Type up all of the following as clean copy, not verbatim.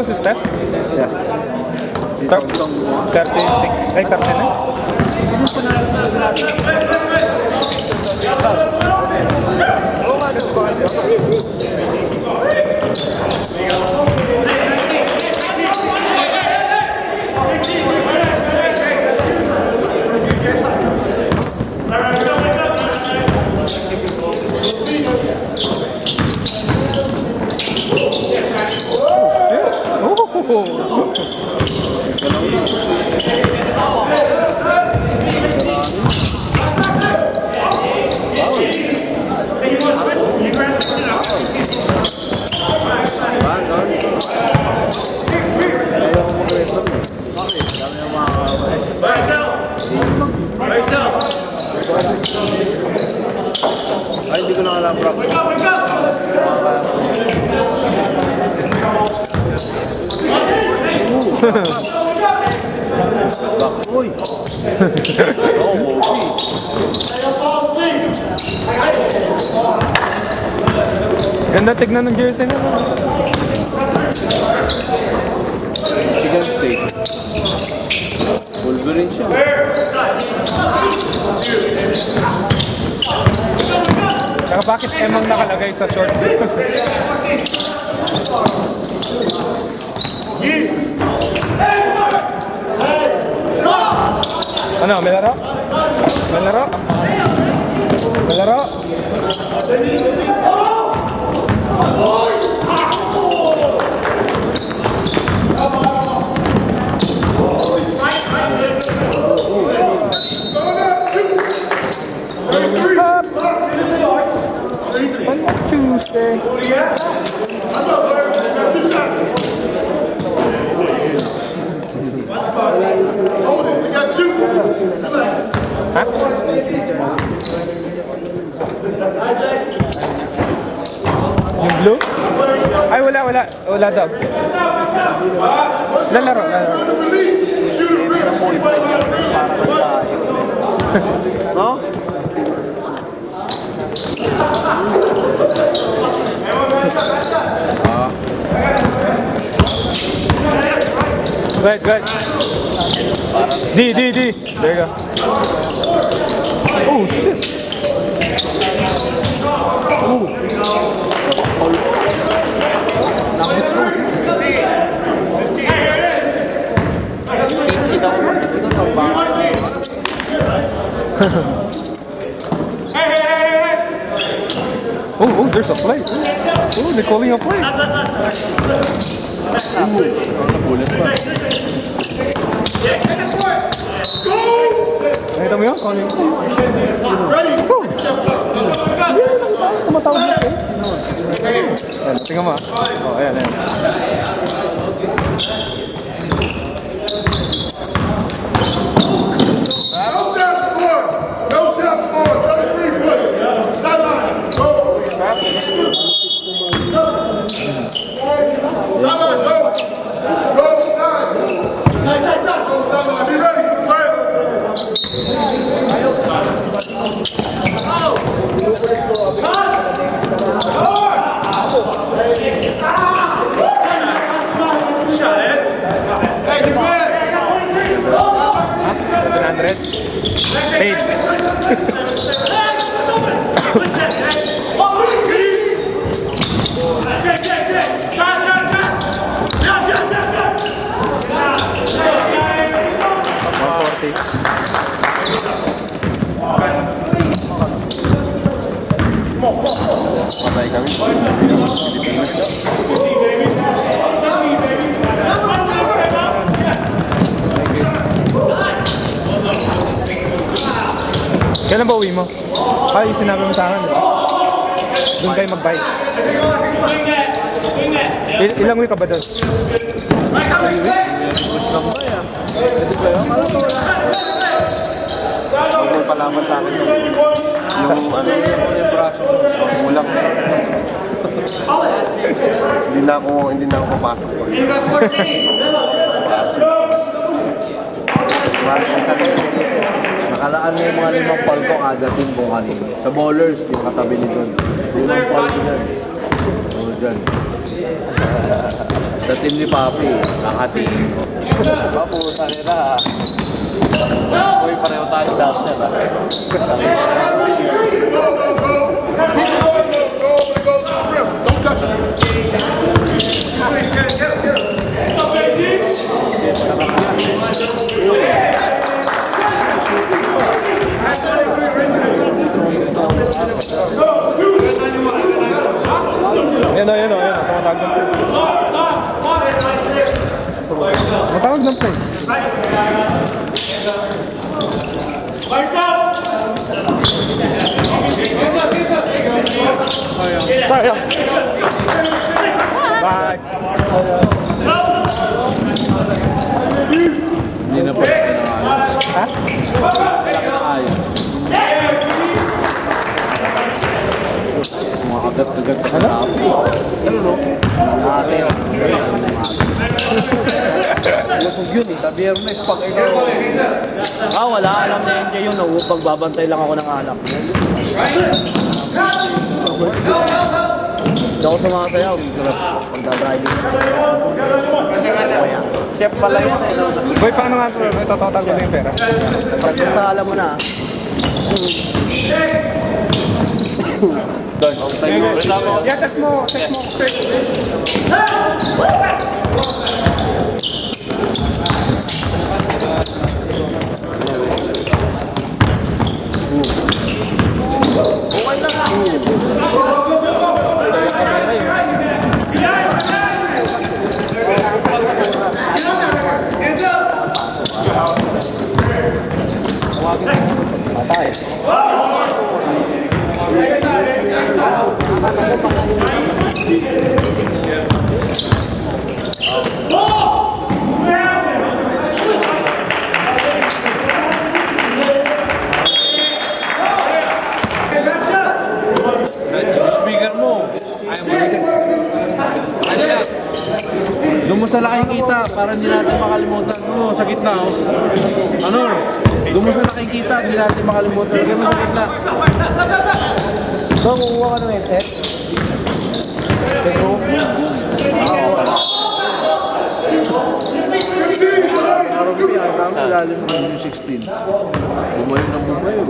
si Steph? Yeah. Si Thompson. 36. Ay, 39. Ay, hindi ko na alam, bro. Uy! Ganda tignan ng jersey na. Michigan State. Wolverine siya. Saka bakit M ang nakalagay sa short? Ano, may laro? May laro? May laro? Tuesday. Huh? Yung blue? Ay, wala daw. Lalaro. No? Right. D. There you go. Oh, shit. Oh. Nakuts mo. Pinsi daw. Ito daw ba? Oh, there's a play. Oh, they're calling a play. Nakulit pa. Nakita mo yun? Calling. Oh! Tumatawag na eh. Ayan, tingnan mo ah. Oh, ayan. Patay kami. Kailan ba uwi mo? Ay, sinabi mo sa akin, di ba? Doon kayo mag-bike. Ilang week ka ba doon? 3 weeks? Weeks lang ba yan? Pwede ba yun? Alam ko wala. Huwag mo palaman sa akin. Yung braso. Mulang. Hindi na ako papasok ko. Nakalaan na yung mga 5 palko kada team kung kanino. Sa bowlers, yung katabi ni John. 5 palko dyan. dyan. Sa team ni Papi, kakatingin ko. Papusa nila. Uy, pareho tayo dapser. Don't touch it. Yan o, yan o, yan o. Tumatawag ng play. Tumatawag ng play. Sorry. Bye. Hindi na pa pinakaayos. Ha? Ayos. Mga kagat-kagat ka sa Papi. Ano no? Sa atin. Lusog yun eh. Sa biyernes pag ikaw. Wala. Alam na NJ yun. Pagbabantay lang ako ng anak. Hindi ako sumasayaw. Pagdadriving. Chef pala yan eh. Boy, paano nga ito? Ito, total ko na yung pera. Basta alam mo na. Yeah, check mo. Check mo. Yung speaker mo. Ayaw mo. Ano yan? Doon mo sa nakikita para hindi natin makalimutan. Ano, sa gitna oh. Ano? Doon mo sa nakikita, hindi natin makalimutan. Doon mo sa gitna. So, kukuha ka ng headset. Pero, Araw ko yan, tama ilalim ng 16. Bumayo ng bumayo.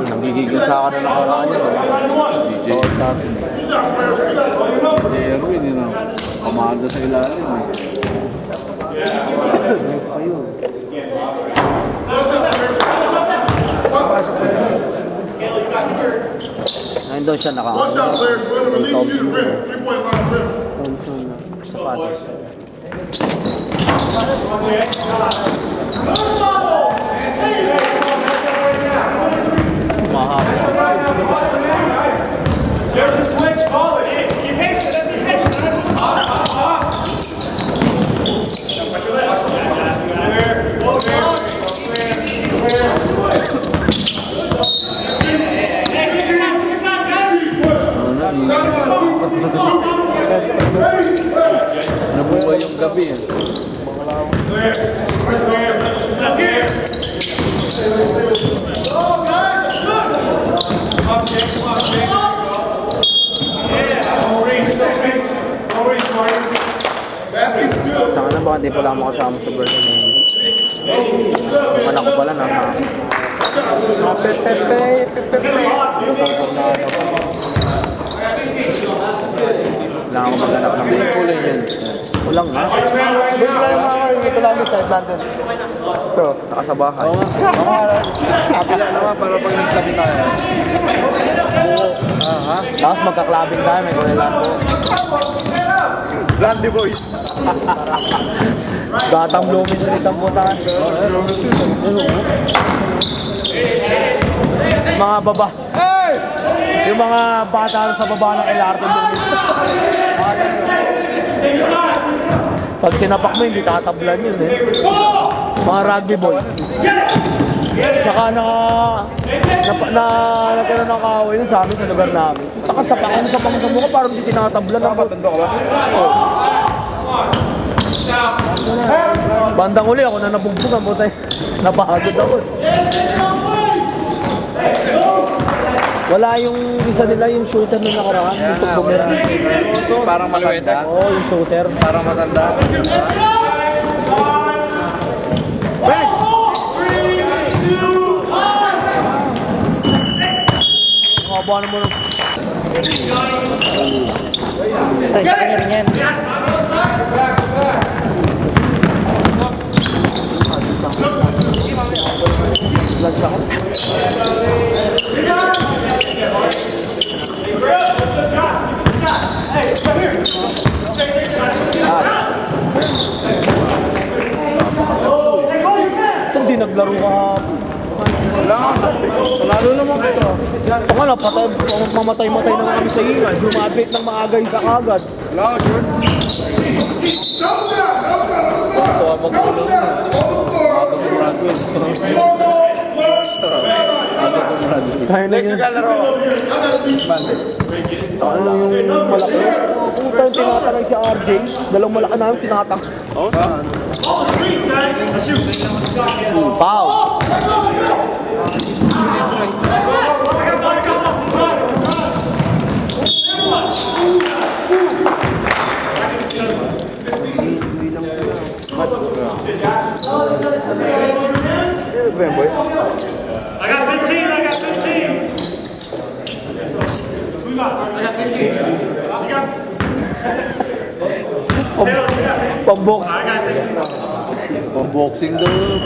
Nagigigil sa akin na nakaraan niya. DJ Erwin, yun ang kamada sa ilalim. nandun siya naka. Watch out, players. We're going to release you to rim. 3-point line rim. Sapatos. Nabuhay yung gabi eh. Saka na baka di pala ako makasama sa birthday na yun. Ang anak ko pala nasa akin. Kailangan ko maghanap ng Hindi kulay yan. Kulang na. Boy, tayo mga kayo. Ito lang sa London. Ito. Nakasabahay. Oo nga. Kabila naman para pag nagtabi tayo. Oo. Ha? Tapos magka-clubbing tayo. May kulilan ko. Blondie boys. Gatang blooming ulit ang putaan. Mga baba. Yung mga bata sa baba ng LRT blooming. Pag sinapak mo, hindi tatablan yun eh. Mga rugby boy. Saka nagkaroon ng kaaway nun sa amin sa lugar namin. Nakasapakan mo sa pangsa mukha parang hindi tinatablan. Nakapatundo ka ba? Bandang uli ako na nabugbugan mo tayo. Napagod ako. Wala yung isa nila, yung shooter na nakaraan. Yung bumerang. Parang matanda. Oo, yung shooter. Parang matanda. Haba naman ng... Ay, tingin. Vlog ako. Ito hindi naglaro kahapon. Lalo naman ito. Ito nga na, mamatay-matay na kami sa ingay. Lumabit ng maaga isa kagad. Ito, magulong. Tayo na yun. Ano yung malaki? Puta yung tinatanay si RJ. Dalawang malaki namin tinatang. Pow! I got 15, I got 15. Pambox. Pang-boxing daw yun.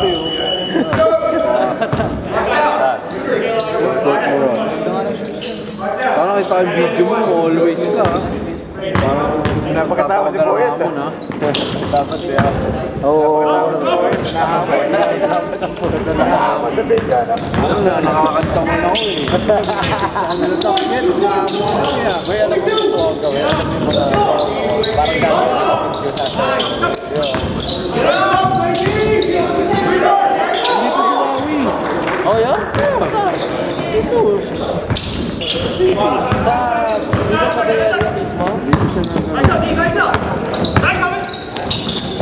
Parang kita yung video mo, always ka. Parang napakatawa si Boyet. Dapat yan. Oo. Nakakanta mo na ako eh. May alam ko gusto ko gawin. Parang Oh, yeah? Dito sa Gaya mismo?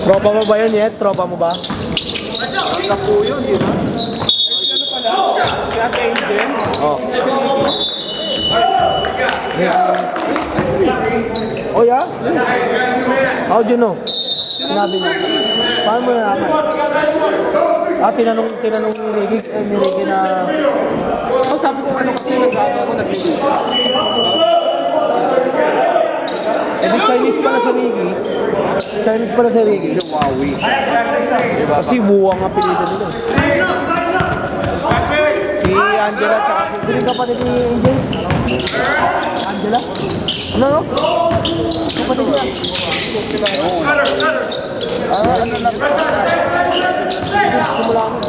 Tropa mo ba yun, Yet? Tropa mo ba? po yun, di ba? Oh. Oh, yeah? How do you know? Sinabi niya. Paano mo nalaman? Tinanong ni Ricky na... Oh, sabi ko ano kasi nag-ano ako nag-video. di Chinese pala si Ricky. Chinese pala si Ricky. Huawei. Kasi buwang ang apelido nila. Si Angela tsaka si... Sino yung kapatid ni Angel? Angela? Ano no? Kapatid niya. Ano lang? Simula mo.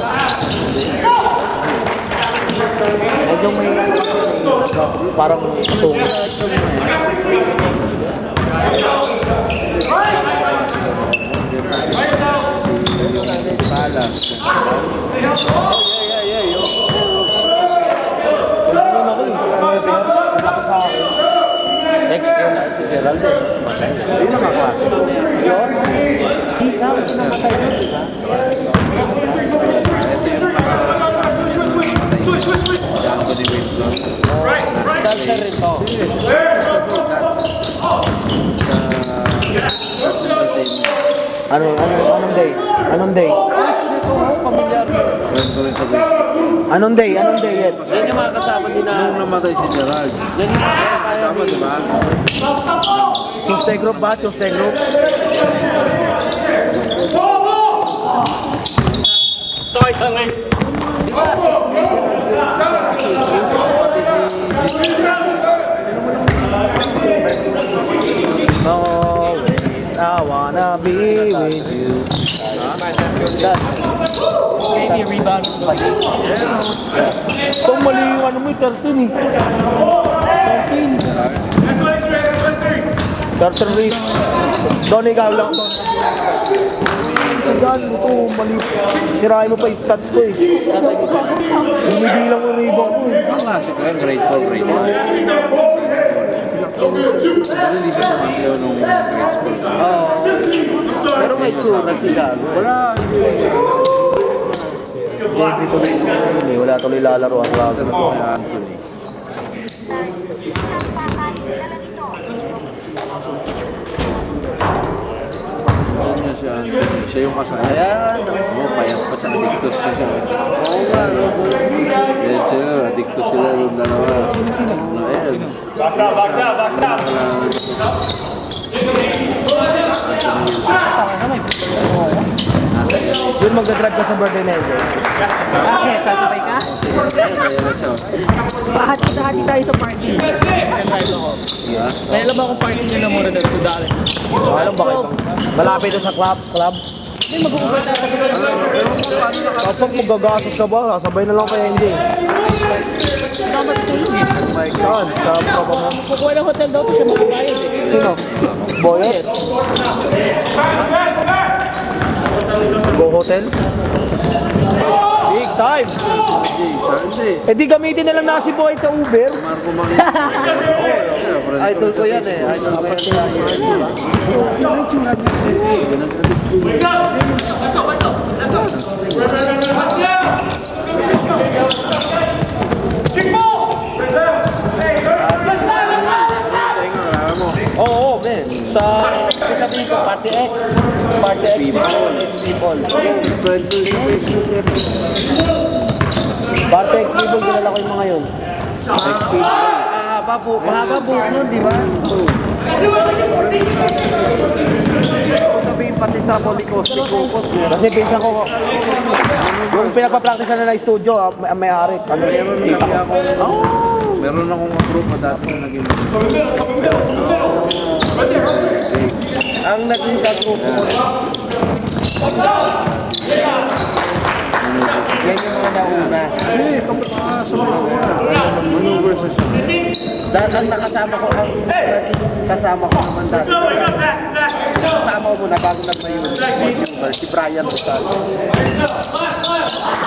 Huwag yung may parang sungit. XL si Gerald eh. Hindi nakaklase. Yun? Ikaw, namatay yun, di ba? Dancer rin to. Anong day? Anong day? Anong day? Anong day yet? Yan yung mga kasama nila. Nung namatay si Gerald. Yan yung mga kasama, di ba? Tuesday group ba? Tuesday group? Always I wanna be with you. Maybe rebound by kung mali yung ano mo, 13 eh. 13. 13 race. Doon ikaw lang. Yan, ito, mali. Sirahin mo pa yung stats ko eh. Bumibilang mo rebound ko eh. Ang klase ko yan, grade 4, grade 1. Pero hindi siya sumasayaw nung grade school. Pero may tuna sila. Wala. JB tuloy yun eh. Wala tuloy lalaro ang raga. Kaya Anthony. Gusto niya siya, siya yung kasama. Ayan. Oo, payat pa siya, adictos pa siya. Oo nga, no? Ayan siya, adictos sila yung dalawa. Ayan. Baksa! Yun, magdadrive ka sa birthday na yun. Bakit? Kasabay ka? Ayan na siya. Hati tayo sa parking. Drive ako. May alam akong parking nyo na muna dito dali. Alam ba kayo? Malapit ito sa club. Hindi, mag-uubay tayo kasi Kapag magagastos ka ba, sabay na lang kaya hindi. dapat tulog eh. Saan? Sa papa mo? Kukuha ng hotel daw, siya magbabayad eh. Sino? Boyet? Go Hotel? Big time! Sunday. Eh di gamitin na lang na si Boy sa Uber. Marco Manila. Idol ko yan eh. Idol ko yan. Oo, men. Sabihin ko, Party X. Party X people. X people. Party X people, kilala ko yung mga yun. Mahaba buhok nun, di ba? Sabihin pati sa Policos, Kukot. Kasi pinsan ko, yung pinagpa-practice na ng studio, may arit. Ano Meron kami ako. Meron akong group na dati na naging. Ang naging kagrupo ko. Yan yung mga nauna. Eh, sa mga maneuver sa siya. Dahil ang nakasama ko, ang kasama ko naman dati. Kasama ko muna bago nag-maneuver. Si Brian Rosal.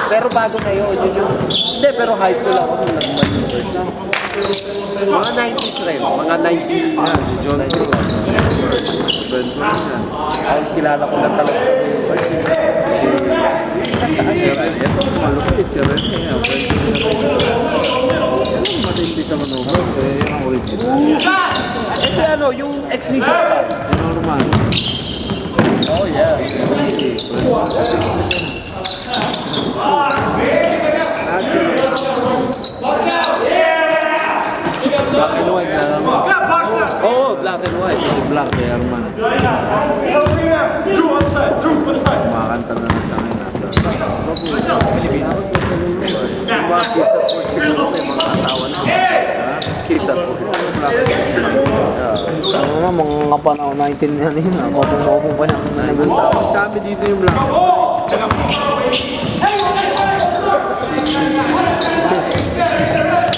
Pero bago na yun, hindi, pero high school ako nung nag-maneuver. Mga 90s rin, mga 90s. Yan, si John Cruz. Brent Cruz yan. Ang kilala ko lang talaga. Ito, malupit siya rin. Matindi sa maneuver. Kaya yan ang original. Kasi ano, yung ex ni Saka. Normal. Oh yeah. Black and white na naman. Oo, black and white. Kasi black kay Arman. Kumakanta na lang sa akin. Yung mga kiss at work siguro may mga asawa na. Kiss at work. Black and white. Ano na, mga panahon 19 yan yun. Kopong-kopong pa yan. Nag-usawa. Kami dito yung black.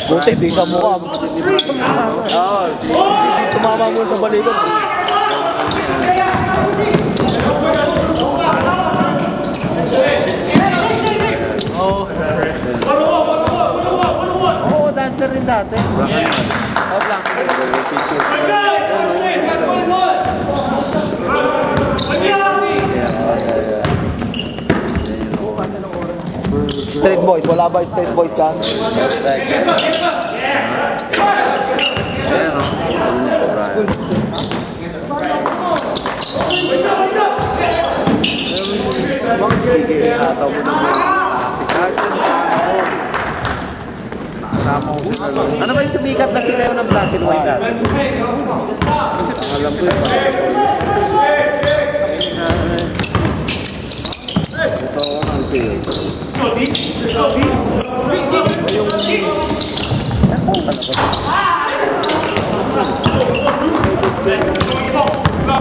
Buti, di sa mukha. Oo, tumama mo sa balikat. Oo, dancer rin dati. Oh, black and white. Street boys, wala ba street boys ka? Ayan o. Brian. Sige, hataw mo naman. Si Carson Nakasama ko sila lang. Ano ba yung sumikat na sila yung ng black and white dati? Ang alam ko yun. Ito ako ng field.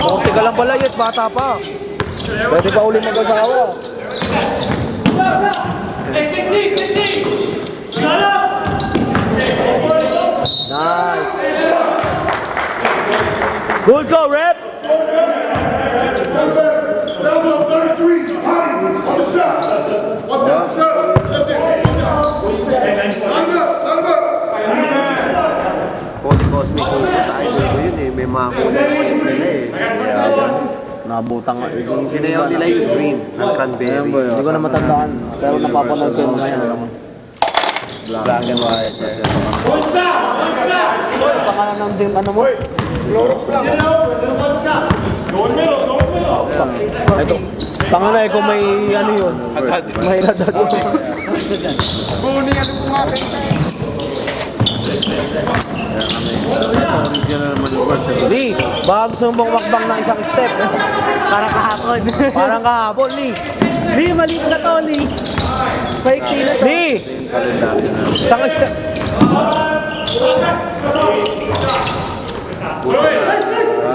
Konti ka lang pala yun, bata pa. Pwede pa uli mag-asawa. Nice. Good go, Rep. That was on 33. Hottie, on the shot. Watch out, shot. That's it. Watch out. Line him up. Line him up. Cosmic ko sa idol ko yun eh. May mga kulay nila eh. Kaya Nabutang nga. sinayaw nila yung green ng cranberry. Ayan ba yun? Hindi ko na matandaan. Pero napapanood ko yun ngayon. Black and white. One shot. One shot. Pangalan ng dim, ano mo? Ito. Pangalan kung may ano yun. May radad. Original naman yung words. Lee, baka gusto mong makbang ng isang step. Para kahapon. Parang kahapon, Lee. Lee, maliit na to, Lee. Paiksi na to. Lee! Isang step.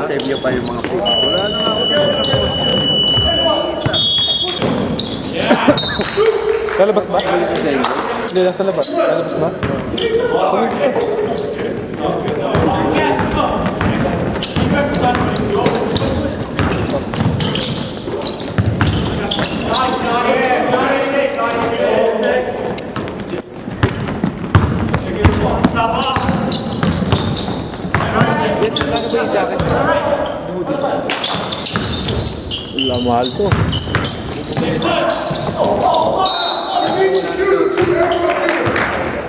Save nyo pa yung mga food. Wala na nga ako. Lalabas ba? Hindi, nasa labas. Lalabas ba? Wala, mahal to.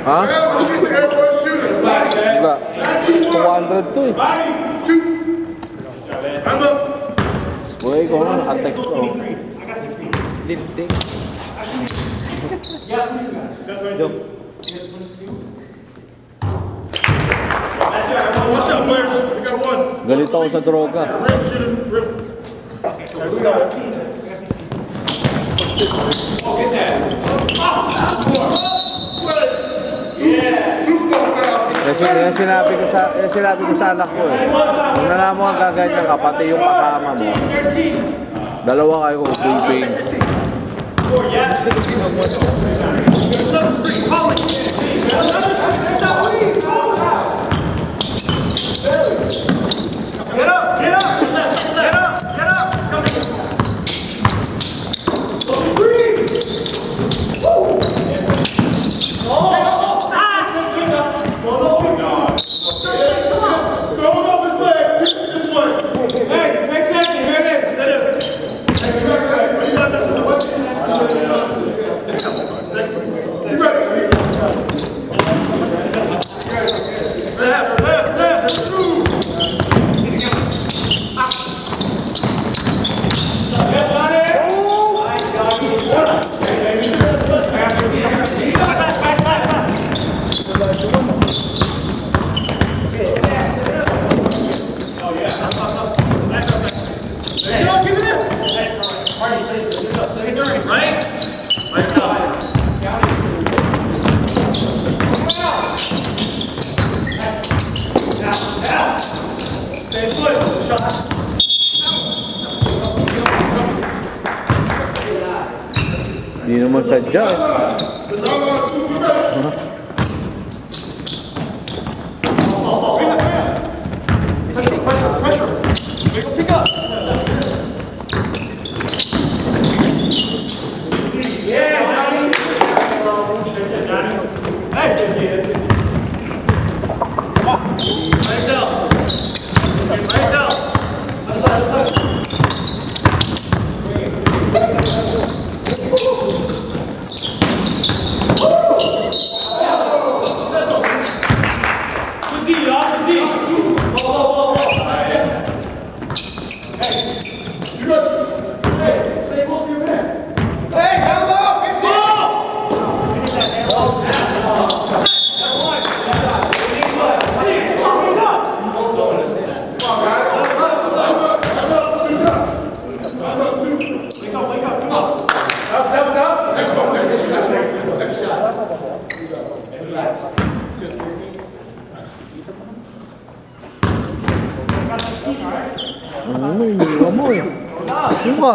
Ha? Airport shooter. Wala. 200 to eh. I'm up. Boy, ikaw na nakatek ko. Watch out, players. We got one. Galit ako sa droga. Real shooter. Real. Loose ball foul. Yan sinabi ko sa anak ko eh. Kung nalaman mo ang gaganyan ka, pati yung kasama mo. Dalawa kayo ping-ping. Going off his leg. This way. Hey, pay attention. Here it is. Left, left, left. Through. Hindi naman sadya eh. Ano, iniwan mo eh. Ano ka?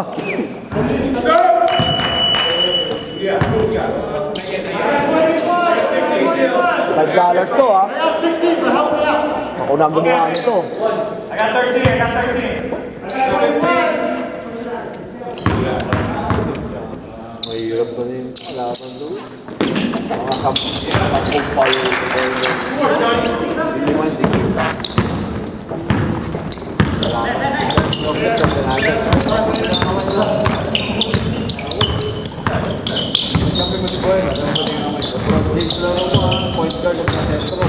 $5 to ah. Ako na gumawa nito. I got 13, I got 13. Mahirap pa rin. Laban doon. Mga sampung pa yun. Hindi man, hindi kita. Salamat. Point guard at sentro.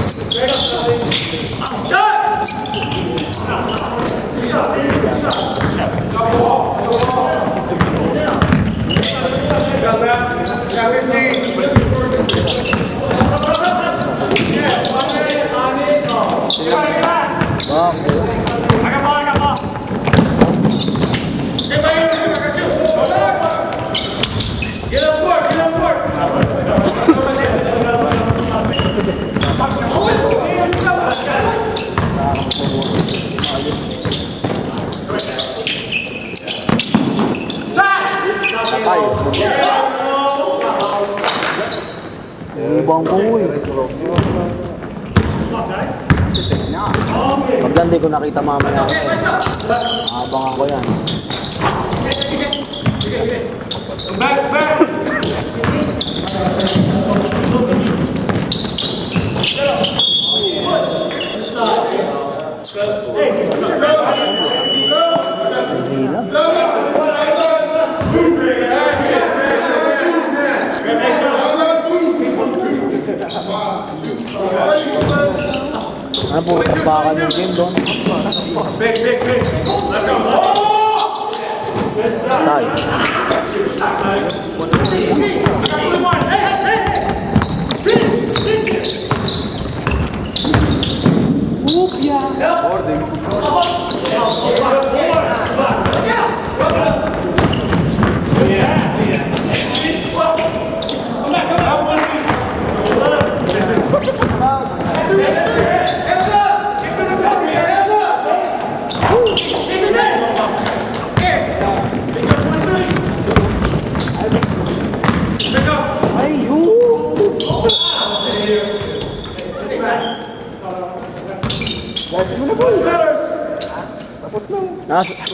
Ibang ko eh. Pag hindi ko nakita mamaya. Abangan ko yan. Ano po, tapakan yung game doon? Tay.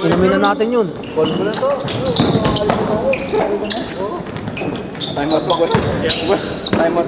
Inumin na natin yun. Call mo na to. Time out pa ko. Time out.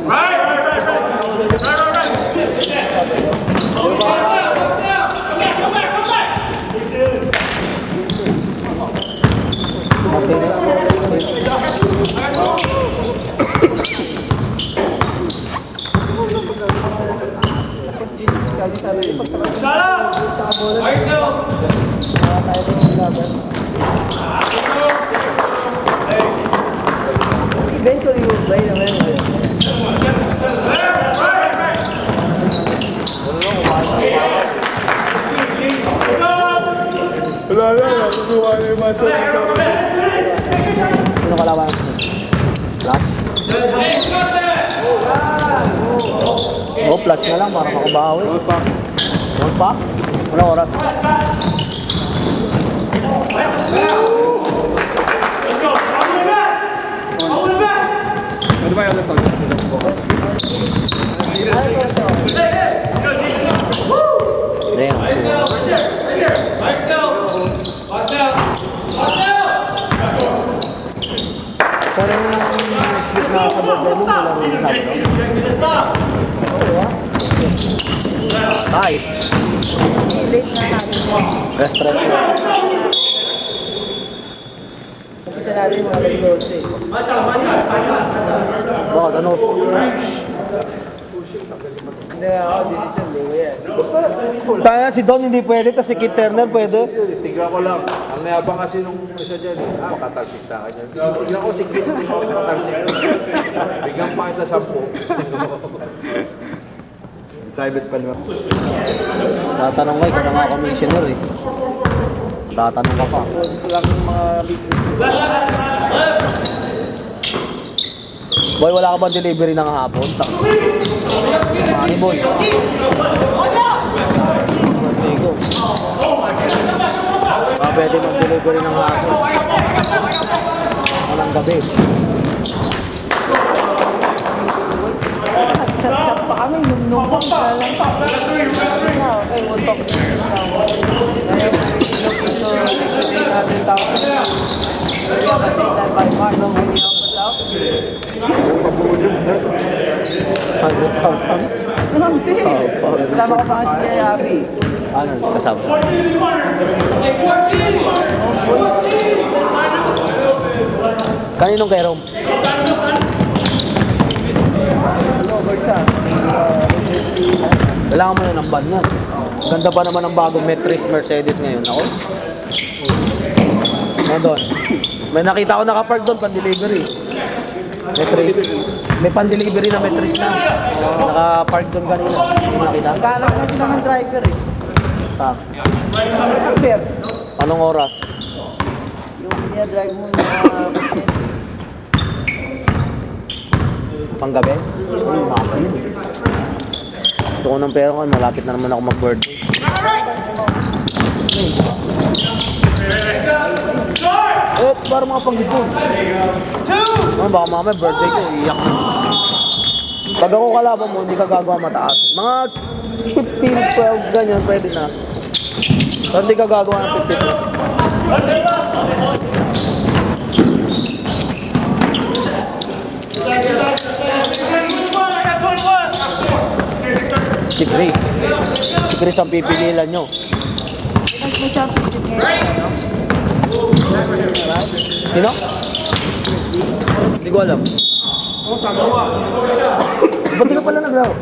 Eventually, you'll play them anyway. Sino kalaban? Plus? Oh, plus na lang para makabawi. Roll pa? Walang oras. Ano ba yung result? Parang split na sa bottom mo, wala rin sabi. Tight. Rest. Kasi natin mga nag-load eh. Bakit ano? Hindi ako, decision day ko yan. Kaya si Don hindi pwede, tapos si Kit Turner pwede. Tingnan ko lang. Ang nayabang kasi nung isa dyan, makatalsik sa akin yan. Tingnan ko si Kit, hindi ko makatalsik. Bigyan pa kita 10. Sibet pa naman. Tatanong ka, ikaw na mga commissioner eh. Tatanong ka pa. Boy, wala ka bang delivery ng hapon? Money boy. Pwede mong delivery ng hapon. Walang gabi. Sat-sat pa kami, nung pa lang pa. Okay, we'll talk to you now. Natin tao. Kaya kasi by Mark, nung hindi ako patao. 100,000? Kasama ko pa kasi si Abby. Ano? Kasama siya? Kaninong kay Rom? over siya. Kailangan mo na ng ban yan. Ganda pa naman ang bagong Metris Mercedes ngayon. Ako. Doon. May nakita ko nakapark doon, pan-delivery. Metris. May pan-delivery na Metris na. Nakapark doon kanina. Hindi mo nakita? Kala na sila ng driver eh. Tak. Fair. Anong oras? Yung drive mo na Panggabi? Gusto ko ng pera ko, malapit na naman ako mag-birthday. Parang mga panggipon. Baka mamaya birthday ko, iyak na. Pag ako kalaban mo, hindi ka gagawa mataas. Mga 15, 12, ganyan, pwede na. Pero hindi ka gagawa ng 52. Si Chris. Si Chris ang pipililan nyo. Sino? Hindi ko alam. Ba't di ka pala naglaro?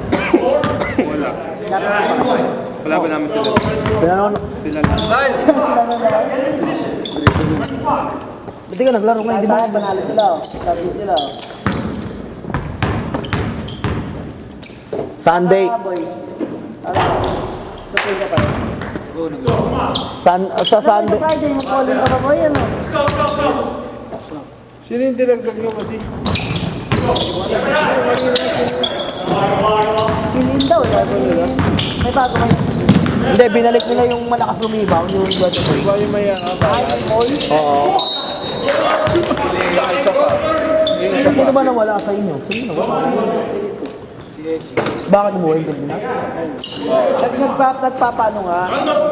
Wala ba namin sila? Pinanono. Ba't di ka naglaro ngayon? Di ba? panalo sila. Sabi sila. Sunday. Boy. Sa ka pa. Sa Sunday. Friday yung calling ka pa boy ano? Sino yung dinagdag nyo kasi? Pinin daw. May bago kayo. Hindi, binalik nila yung malakas lumibaw. Yung God of Iba yung may Oo. isa pa. Yung isa Sino ba nawala sa inyo? Sino nawala? Bakit mo yung gabi na? Nagpapaano nga,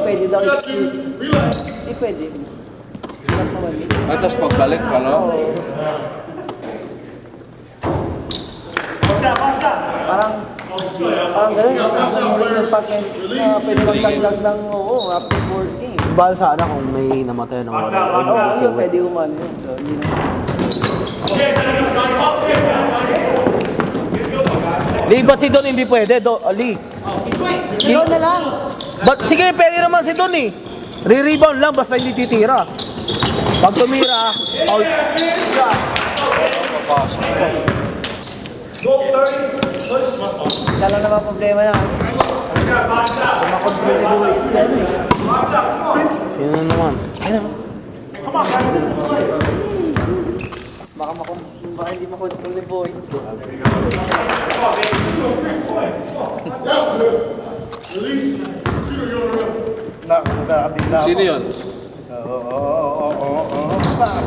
pwede daw i-split. Hindi pwede. At tapos pagbalik, ano? Parang gano'n. Yung pag-end na pwede magdagdag ng after 14. Bahal sana kung may namatay ng wala. Oo, pwede umano yun. So, hindi na. Di, ba't si Don hindi pwede? Ali. Ikaw na lang. Sige, pwede naman si Don eh. Re-rebound lang, basta hindi titira. Pag tumira, out. Lalo naman problema na. Makontrol ni Luis. Sino naman? Baka hindi makontrol ni Boy. Sino yun?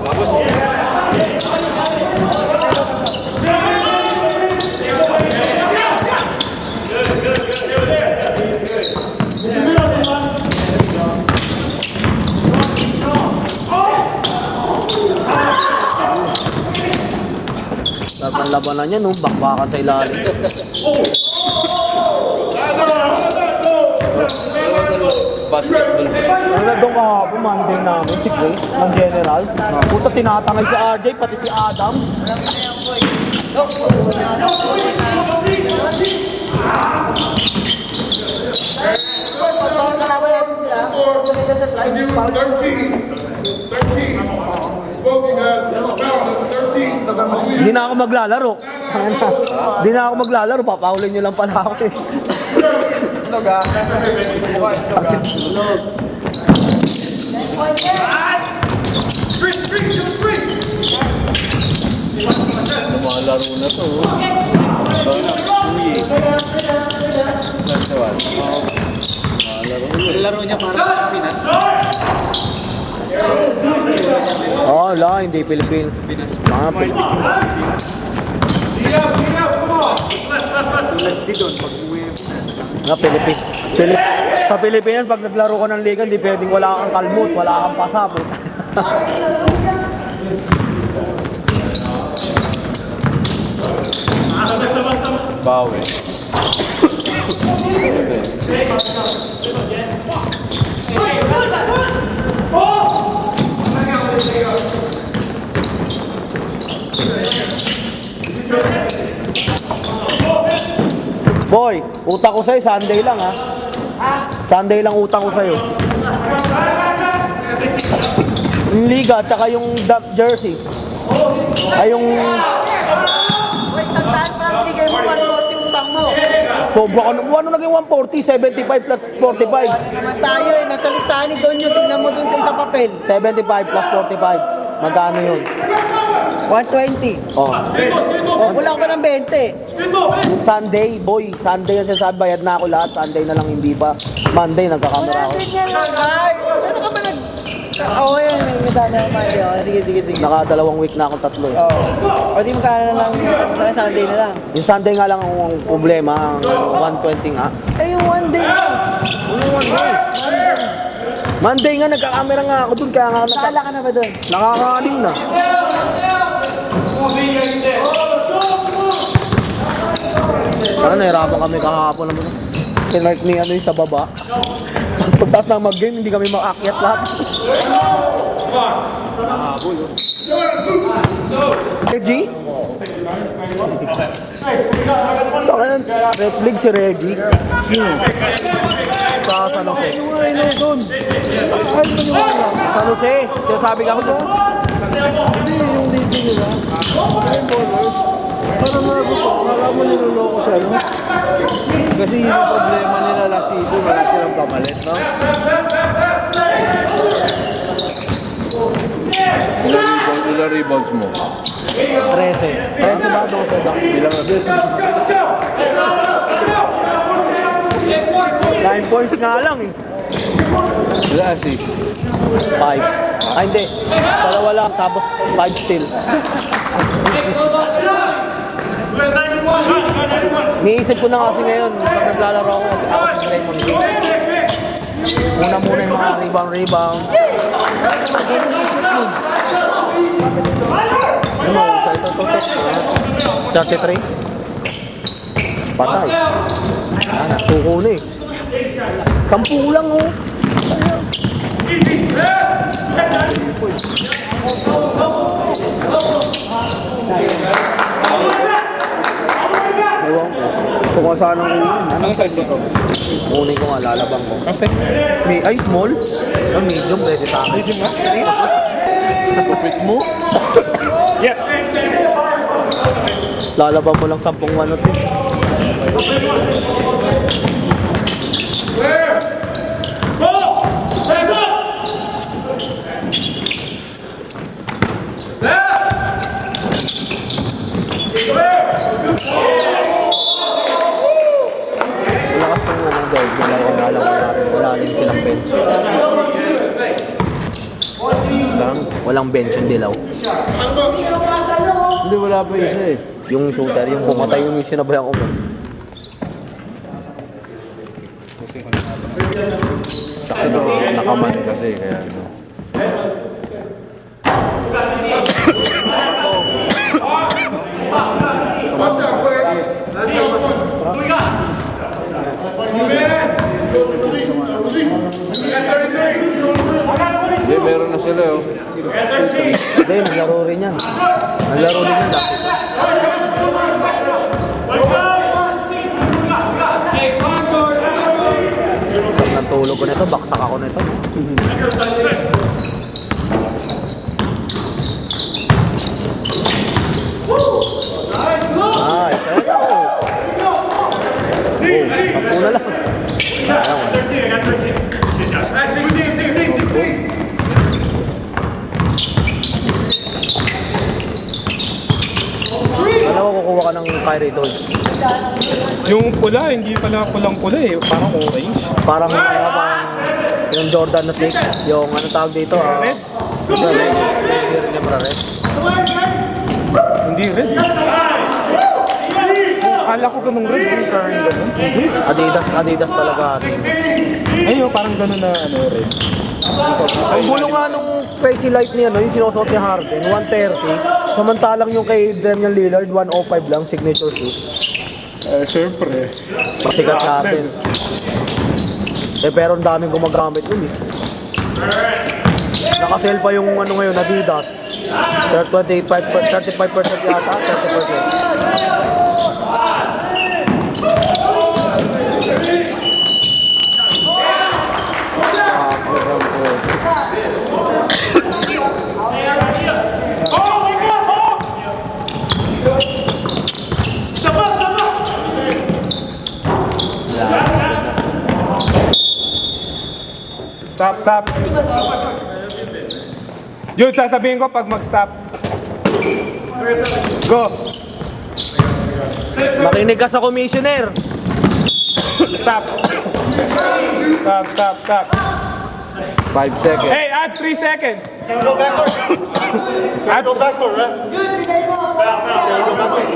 Tapos, Lahat ng labanan niya, no? Bakbakan sa ilalim. basketball. Ano na doon kahapon, Monday namin, si Chris, ng General. Puta, tinatangay si RJ, pati si Adam. Give him 13. Smoking has foul number 13. Hindi na ako maglalaro. Hindi na ako maglalaro, papahulin nyo lang pala ako eh. Malaro na to. Laro niya para sa Pinas. Oo, wala, hindi Pilipino. Mga Pilipino. Mga Pilipino. Sa Pilipinas, pag naglaro ko ng liga, hindi pwedeng wala kang kalmut, wala kang pasapot. Bawi. Boy, utang ko sa'yo, Sunday lang ha. Sunday lang utang ko sa'yo. Yung liga, tsaka yung jersey. Ay, yung... Uy, isang saan pa lang binigay mo, 140 utang mo. Sobra ka na. Ano naging 140? 75 plus 45. Naman tayo eh, nasa listahan ni Donyo, tingnan mo dun sa isang papel. 75 plus 45. Magkano yun? 120. Oh. O, kulang pa ng 20. Sunday, boy. Sunday yung sinasabi, bayad na ako lahat. Sunday na lang, hindi pa. Monday, nagkakamera ako. 100 niya lang, ay. Ano ka ba nag... Oo, yan. May dana yung mali. Sige. Naka 2 week na akong tatlo. Oo. O di magkano na lang sa Sunday na lang. Yung Sunday nga lang ang problema, ang 120 nga. Eh, yung one day lang. Yung Monday nga, nagkakamera nga ako dun, kaya nga Nakala ka na ba dun? nakakaalim na. Sana nahirapan kami kahapon naman. Kinark ni ano yung sa baba. Pagtaas ng mag-game, hindi kami makakyat lahat. Reggie? Taka ng red flag si Reggie. Sino? Sa San Jose. San Jose. Sinasabi ka mo doon? Hindi, yung DP nila. Yung bowlers. Parang nakaka mo niloloko siya, no? Kasi yung problema nila last season, wala silang pamalit, no? Ilang rebounds mo? 13. 13 ba? 12 ba? Ilang rebounds? 9 points nga lang eh. Ilang assists? 5. Ay hindi. Dalawa lang tapos 5 still. Niisip ko na kasi ngayon pag naglalaro ako si Raymond Green. Muna yung mga rebound. Ano sa ito? 33. Patay. Nasuko na eh. 10 lang oh. Ewan ko. Kung saan ang unin. Anong size nito? Unin ko nga, lalabang ko. Ang size? May ay small? Ang medium, pwede sa akin. Medium nga? Kapit mo? Yeah. Lalabang mo lang 10 manot eh. Malakas pa yung unang dog. Wala rin silang bench. Walang bench yung dilaw. Hindi, wala pa isa eh. Yung shooter, yung pumatay yung sinabayan ko mo. Kasi nakaman kasi, kaya ano. Watch out, player. That's the one. Hindi, meron na sila oh. Hindi, naglaro rin yan. Naglaro rin yan dati. Isang ng tulog ko nito, baksak ako nito. Nice, ayun ako. Oh, 10 na lang. Alam ko kukuha ka ng Kyrie doon. Yung pula, hindi pala pulang-pula eh. Parang orange. Parang yung Jordan na 6, yung ano tawag dito? Red? Hindi red. Hindi red. Hindi red. Akala ko ganung red, yung current ganun. Adidas talaga. Ayun, parang ganun na ano, red. Ang gulo nga nung crazy light niya, no, yung sinusuot ni Harden, 130. Samantalang yung kay Damian Lillard, 105 lang, signature suit. Siyempre. Pasikat sa atin. Eh pero ang daming gumagamit yun eh. Nakasale pa yung ano ngayon, Adidas. 35% yata, 30%. Stop. Jude, sasabihin ko pag mag-stop. Go. Makinig ka sa commissioner. Stop. Stop. 5 seconds. Hey, add 3 seconds. Can we go backward? Can we go backward, ref?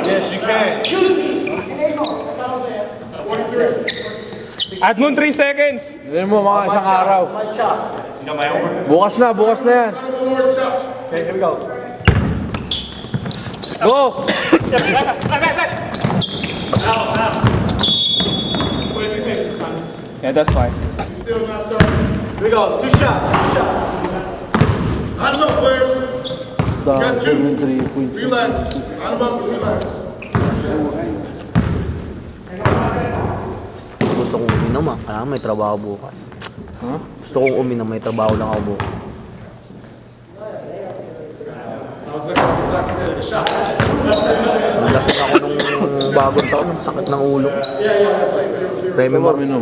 Yes, you can. Add mo 3 seconds. Hindi mo mga isang araw. Bukas na yan. Okay, here we go. Go! Yeah, that's fine. Still not starting. Here we go. 2 shots. Hands up, players. Got 2. Relax. Hands up, relax. Gusto kong uminom ah. Kaya may trabaho bukas. Gusto kong uminom, may trabaho lang ako bukas. Nalasing ako nung bagong taon, sakit ng ulo. Remy Martin.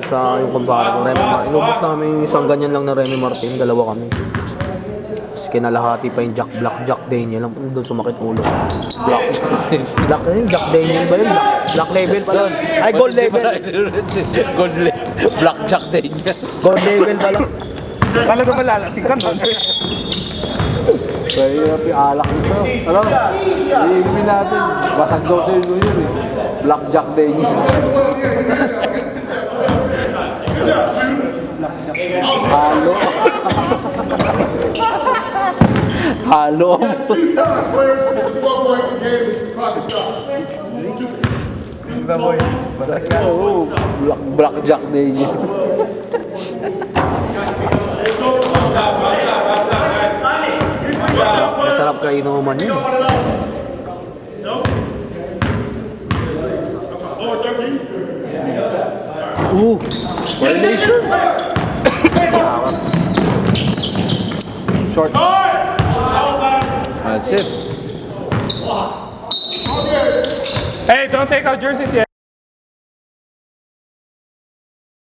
Sa yung kumpara ko, Remy Martin. Inubos namin yung isang ganyan lang na Remy Martin, dalawa kami. Tapos kinalahati pa yung Jack Daniel. Doon sumakit ulo. Jack Daniel ba yun? Black level pala. Ay, gold level. Blackjack din niya. Gold level pala. Talaga ba lalasing ka nun? Kaya alak nito. Alam mo, iinumin natin. Basag daw sa inyo yun eh. Blackjack din niya. Halo. Halo. 2 times, players. It's a 12-point game. It's the clock is stopped. Oo, Blackjack din niya. Masarap kayo inuman yun. Violation. Short. That's it. Hey, don't take out jerseys yet.